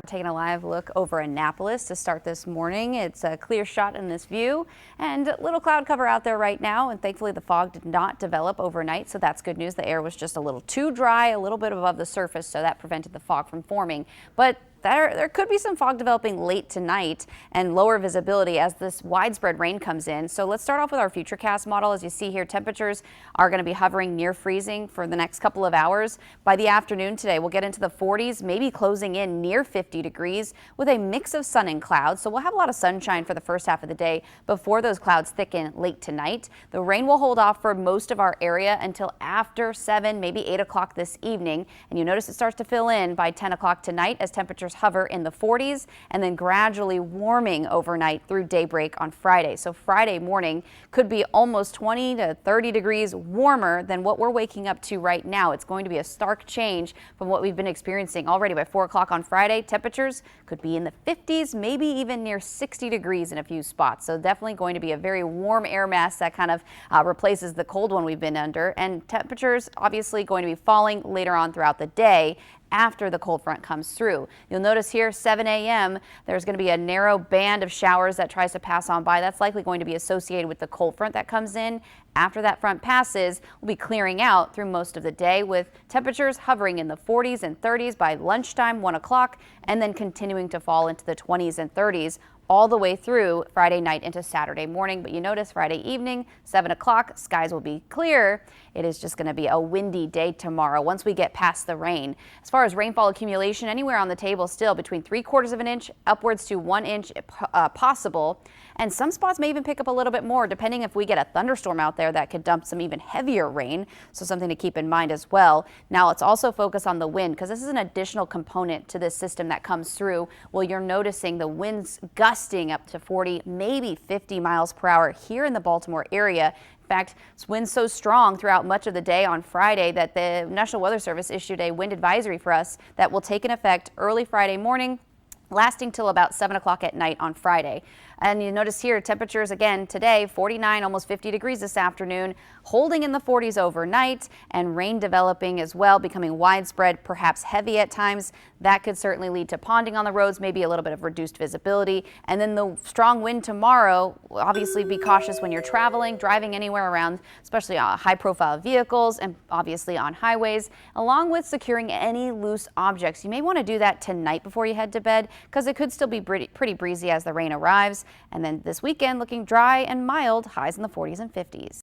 Taking a live look over Annapolis to start this morning. It's a clear shot in this view and little cloud cover out there right now, and thankfully the fog did not develop overnight, so that's good news. The air was just a little too dry, a little bit above the surface, so that prevented the fog from forming. But there could be some fog developing late tonight and lower visibility as this widespread rain comes in. So let's start off with our Futurecast model. As you see here, temperatures are going to be hovering near freezing for the next couple of hours. By the afternoon today, we'll get into the 40s, maybe closing in near 50 degrees with a mix of sun and clouds. So we'll have a lot of sunshine for the first half of the day before those clouds thicken late tonight. The rain will hold off for most of our area until after 7, maybe 8 o'clock this evening. And you notice it starts to fill in by 10 o'clock tonight as temperatures hover in the 40s and then gradually warming overnight through daybreak on Friday. So Friday morning could be almost 20 to 30 degrees warmer than what we're waking up to right now. It's going to be a stark change from what we've been experiencing already. By 4 o'clock on Friday, temperatures could be in the 50s, maybe even near 60 degrees in a few spots. So definitely going to be a very warm air mass that kind of replaces the cold one we've been under. And temperatures obviously going to be falling later on throughout the day after the cold front comes through. You'll notice here 7 a.m. there's going to be a narrow band of showers that tries to pass on by. That's likely going to be associated with the cold front that comes in. After that front passes, we'll be clearing out through most of the day with temperatures hovering in the 40s and 30s by lunchtime, 1 o'clock, and then continuing to fall into the 20s and 30s all the way through Friday night into Saturday morning. But you notice Friday evening, 7 o'clock, skies will be clear. It is just going to be a windy day tomorrow once we get past the rain. As far as rainfall accumulation, anywhere on the table still between 3/4 of an inch upwards to 1 inch possible. And some spots may even pick up a little bit more depending if we get a thunderstorm out there that could dump some even heavier rain. So something to keep in mind as well. Now let's also focus on the wind because this is an additional component to this system that comes through. Well, you're noticing the winds gusting up to 40, maybe 50 miles per hour here in the Baltimore area. In fact, winds so strong throughout much of the day on Friday that the National Weather Service issued a wind advisory for us that will take an effect early Friday morning, lasting till about 7 o'clock at night on Friday. And you notice here temperatures again today 49, almost 50 degrees this afternoon, holding in the 40s overnight, and rain developing as well, becoming widespread, perhaps heavy at times. That could certainly lead to ponding on the roads, maybe a little bit of reduced visibility. And then the strong wind tomorrow, obviously be cautious when you're traveling, driving anywhere around, especially high profile vehicles and obviously on highways, along with securing any loose objects. You may want to do that tonight before you head to bed because it could still be pretty breezy as the rain arrives. And then this weekend looking dry and mild, highs in the 40s and 50s.